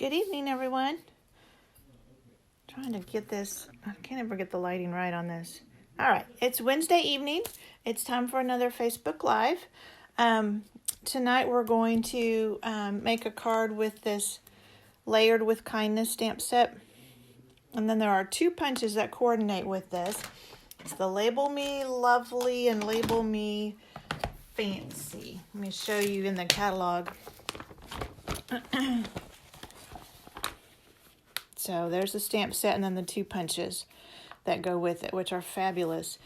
Good evening, everyone. Trying to get this, I can't ever get the lighting right on this. All right, it's Wednesday evening. It's time for another Facebook Live. Tonight we're going to make a card with this Layered with Kindness stamp set. And then there are two punches that coordinate with this. It's the Label Me Lovely and Label Me Fancy. Let me show you in the catalog. So there's the stamp set and then the two punches that go with it, which are fabulous.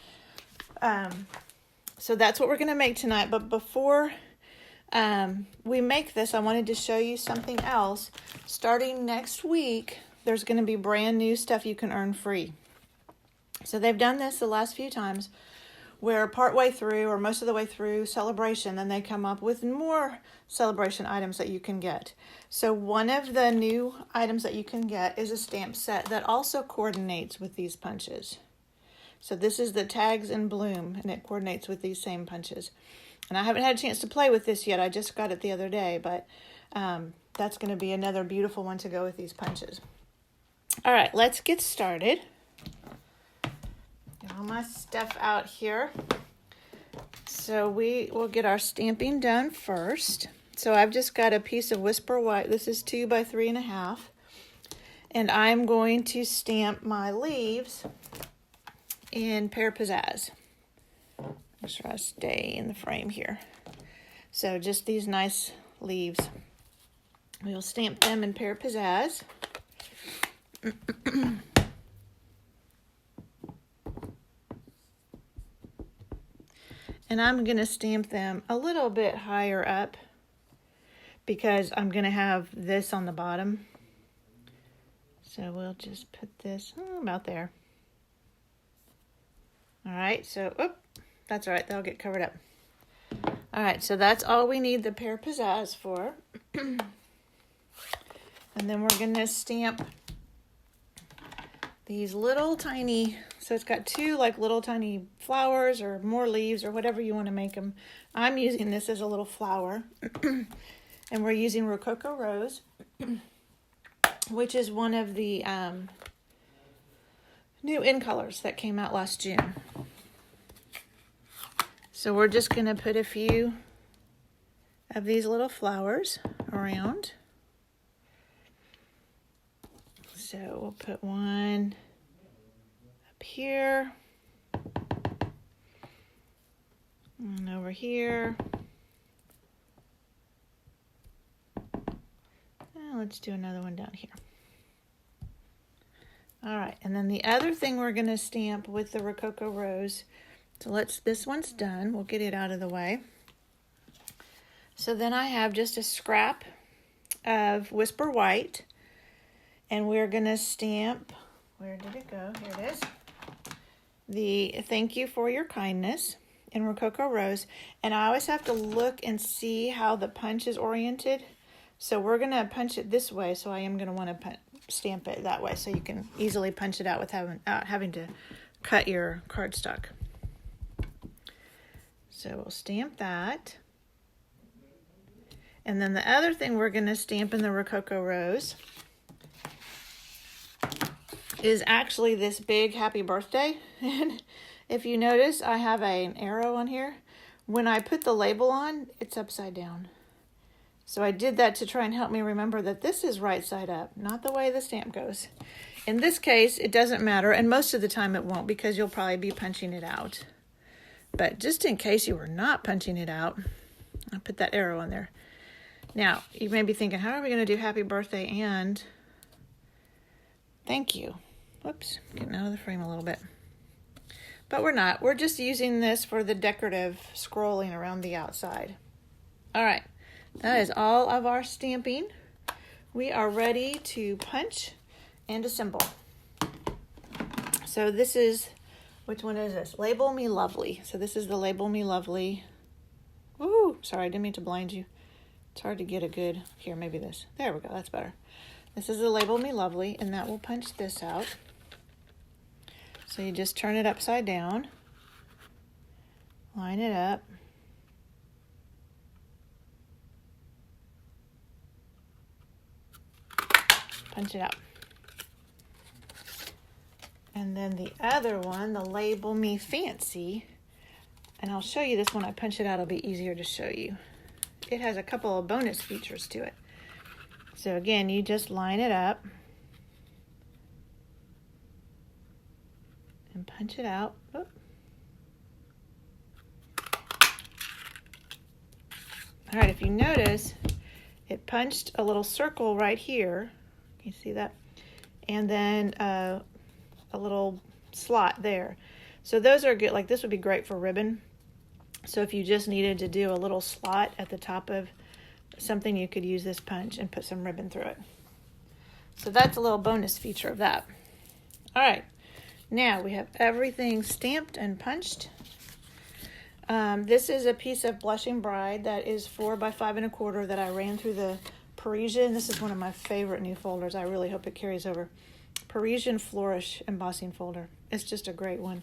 So that's what we're going to make tonight. But before we make this, I wanted to show you something else. Starting next week, there's going to be brand new stuff you can earn free. So they've done this the last few times where partway through or most of the way through celebration, then they come up with more celebration items that you can get. So one of the new items that you can get is a stamp set that also coordinates with these punches. So this is the Tags in Bloom, and it coordinates with these same punches. And I haven't had a chance to play with this yet. I just got it the other day, but that's going to be another beautiful one to go with these punches. All right, let's get started. Get all my stuff out here. So we will get our stamping done first. So I've just got a piece of Whisper White. This is 2 by 3.5. And I'm going to stamp my leaves in Pear Pizzazz. Make sure I stay in the frame here. So just these nice leaves. We'll stamp them in Pear Pizzazz. And I'm going to stamp them a little bit higher up because I'm going to have this on the bottom. So we'll just put this about there. All right, so, that's all right. They'll get covered up. All right, so that's all we need the Pear Pizzazz for. And then we're going to stamp these little tiny, so it's got two like little tiny flowers or more leaves or whatever you want to make them. I'm using this as a little flower. And we're using Rococo Rose, which is one of the new in colors that came out last June. So we're just going to put a few of these little flowers around. So we'll put one up here and over here. And let's do another one down here. All right, and then the other thing we're going to stamp with the Rococo Rose. So this one's done. We'll get it out of the way. So then I have just a scrap of Whisper White. And we're going to stamp, where did it go? Here it is. The Thank You for Your Kindness in Rococo Rose. And I always have to look and see how the punch is oriented. So we're going to punch it this way. So I am going to want to stamp it that way so you can easily punch it out without having to cut your cardstock. So we'll stamp that. And then the other thing we're going to stamp in the Rococo Rose is actually this big happy birthday. And if you notice, I have an arrow on here. When I put the label on, it's upside down. So I did that to try and help me remember that this is right side up, not the way the stamp goes. In this case, it doesn't matter, and most of the time it won't because you'll probably be punching it out. But just in case you were not punching it out, I'll put that arrow on there. Now, you may be thinking, how are we going to do happy birthday and thank you? Whoops, getting out of the frame a little bit. But we're not. We're just using this for the decorative scrolling around the outside. All right, that is all of our stamping. We are ready to punch and assemble. So this is, which one is this? Label Me Lovely. So this is the Label Me Lovely. Ooh, sorry, I didn't mean to blind you. It's hard to get a good, here, maybe this. There we go, that's better. This is the Label Me Lovely, and that will punch this out. So you just turn it upside down, line it up, punch it out. And then the other one, the Label Me Fancy, and I'll show you this when I punch it out. It'll be easier to show you. It has a couple of bonus features to it. So again, you just line it up and punch it out. Oop. All right, if you notice, it punched a little circle right here. Can you see that? And then a little slot there. So those are good. Like this would be great for ribbon. So if you just needed to do a little slot at the top of something, you could use this punch and put some ribbon through it. So that's a little bonus feature of that. All right, now we have everything stamped and punched. This is a piece of Blushing Bride that is 4 by 5 1/4 that I ran through the Parisian. This is one of my favorite new folders. I really hope it carries over. Parisian Flourish embossing folder. It's just a great one.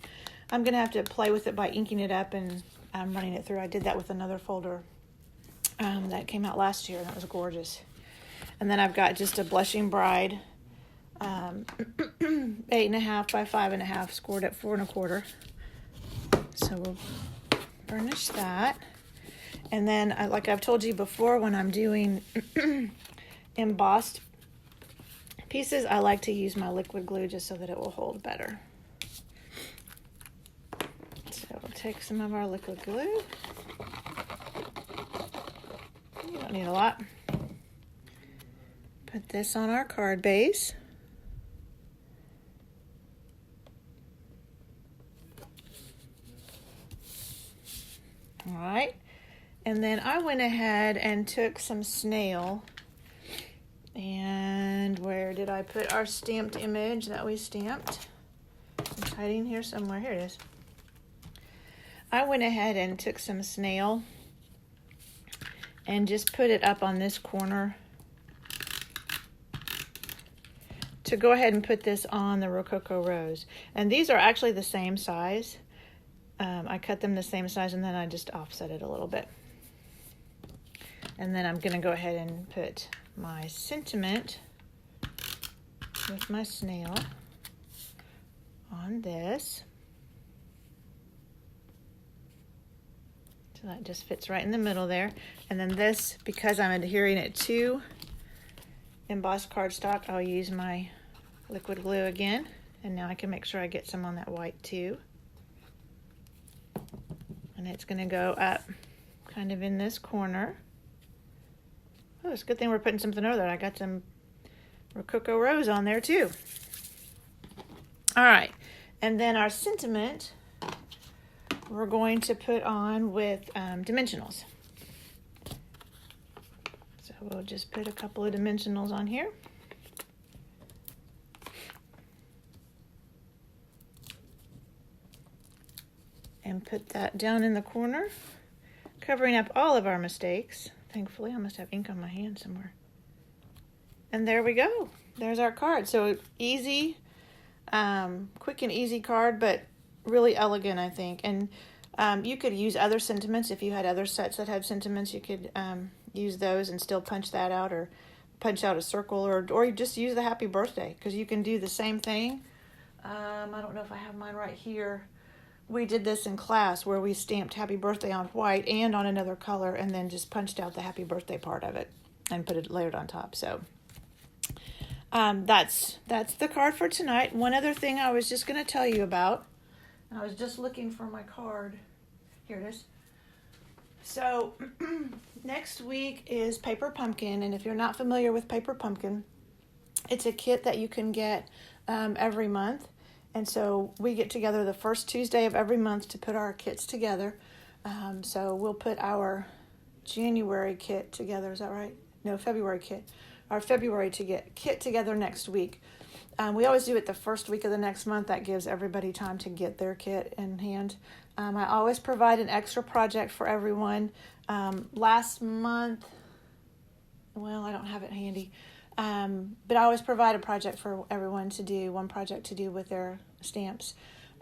I'm going to have to play with it by inking it up and running it through. I did that with another folder that came out last year. That was gorgeous. And then I've got just a Blushing Bride 8.5 by 5.5 scored at 4 1/4. So we'll burnish that. And then, like I've told you before, when I'm doing embossed pieces, I like to use my liquid glue just so that it will hold better. So we'll take some of our liquid glue. You don't need a lot. Put this on our card base. All right. And then I went ahead and took some snail. And where did I put our stamped image that we stamped? It's hiding here somewhere. Here it is. I went ahead and took some snail and just put it up on this corner to go ahead and put this on the Rococo Rose. And these are actually the same size. I cut them the same size and then I just offset it a little bit. And then I'm going to go ahead and put my sentiment with my snail on this. So that just fits right in the middle there. And then this, because I'm adhering it to embossed cardstock, I'll use my liquid glue again. And now I can make sure I get some on that white too. And it's going to go up kind of in this corner. Oh, it's a good thing we're putting something over there. I got some Rococo Rose on there too. All right. And then our sentiment, we're going to put on with dimensionals. So we'll just put a couple of dimensionals on here. And put that down in the corner, covering up all of our mistakes. Thankfully, I must have ink on my hand somewhere. And there we go. There's our card. So easy, quick and easy card, but really elegant, I think. And you could use other sentiments. If you had other sets that had sentiments, you could use those and still punch that out, or punch out a circle, or you just use the happy birthday, because you can do the same thing. I don't know if I have mine right here. We did this in class where we stamped happy birthday on white and on another color and then just punched out the happy birthday part of it and put it layered on top. So that's the card for tonight. One other thing I was just going to tell you about. I was just looking for my card. Here it is. So next week is Paper Pumpkin, and if you're not familiar with Paper Pumpkin, it's a kit that you can get every month. And so we get together the first Tuesday of every month to put our kits together. So we'll put our January kit together. Is that right? No, February kit. Our February kit together next week. We always do it the first week of the next month. That gives everybody time to get their kit in hand. I always provide an extra project for everyone. Last month, well, I don't have it handy. But I always provide a project for everyone to do, one project to do with their stamps.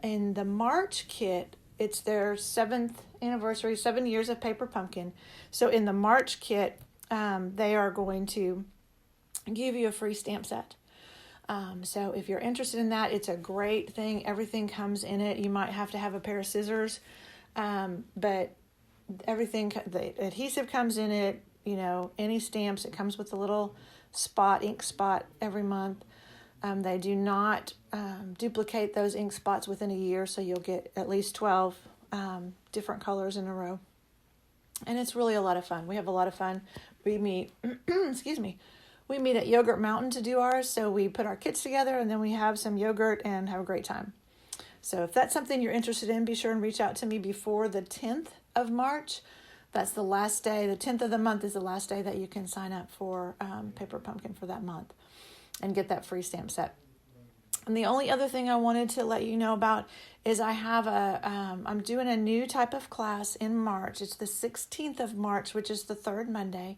In the March kit, it's their 7th anniversary, 7 years of Paper Pumpkin. So in the March kit, they are going to give you a free stamp set. So if you're interested in that, it's a great thing. Everything comes in it. You might have to have a pair of scissors, but everything, the adhesive comes in it. You know, any stamps, it comes with a little ink spot every month. They do not duplicate those ink spots within a year, so you'll get at least 12 different colors in a row. And it's really a lot of fun. We have a lot of fun. We meet, excuse me, we meet at Yogurt Mountain to do ours. So we put our kits together and then we have some yogurt and have a great time. So if that's something you're interested in, be sure and reach out to me before the 10th of March. That's the last day. The 10th of the month is the last day that you can sign up for Paper Pumpkin for that month and get that free stamp set. And the only other thing I wanted to let you know about is I have I'm doing a new type of class in March. It's the 16th of March, which is the third Monday.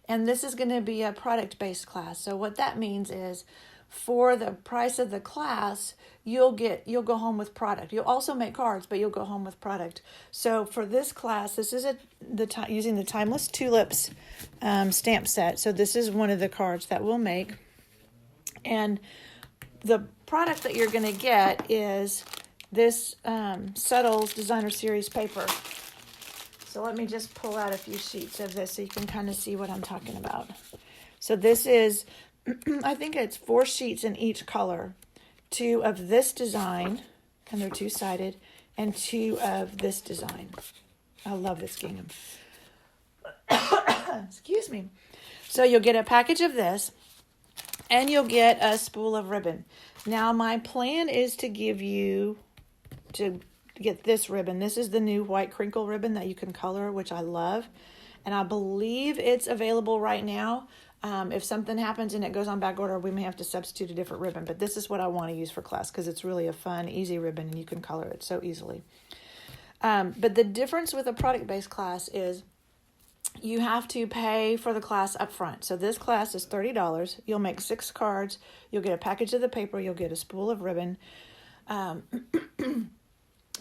And this is going to be a product-based class. So what that means is for the price of the class, you'll go home with product. You'll also make cards, but you'll go home with product. So for this class, this is using the Timeless Tulips stamp set. So this is one of the cards that we'll make. And the product that you're going to get is this Subtles Designer Series paper. So let me just pull out a few sheets of this so you can kind of see what I'm talking about. So this is, I think it's 4 sheets in each color. 2 of this design, and they're 2-sided, and 2 of this design. I love this gingham. Excuse me. So you'll get a package of this, and you'll get a spool of ribbon. Now, my plan is to give you, to get this ribbon. This is the new white crinkle ribbon that you can color, which I love. And I believe it's available right now. If something happens and it goes on back order, we may have to substitute a different ribbon. But this is what I want to use for class because it's really a fun, easy ribbon and you can color it so easily. But the difference with a product-based class is you have to pay for the class up front. So this class is $30. You'll make 6 cards. You'll get a package of the paper. You'll get a spool of ribbon.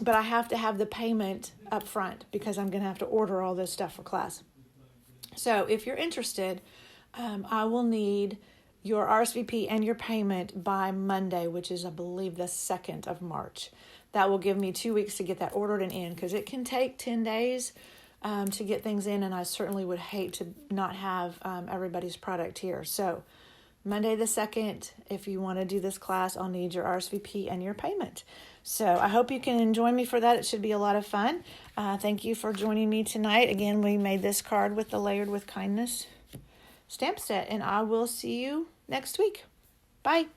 But I have to have the payment up front because I'm going to have to order all this stuff for class. So if you're interested, I will need your RSVP and your payment by Monday, which is, I believe, the 2nd of March. That will give me 2 weeks to get that ordered and in because it can take 10 days to get things in, and I certainly would hate to not have everybody's product here. So Monday the 2nd, if you want to do this class, I'll need your RSVP and your payment. So I hope you can join me for that. It should be a lot of fun. Thank you for joining me tonight. Again, we made this card with the Layered with Kindness stamp set, and I will see you next week. Bye.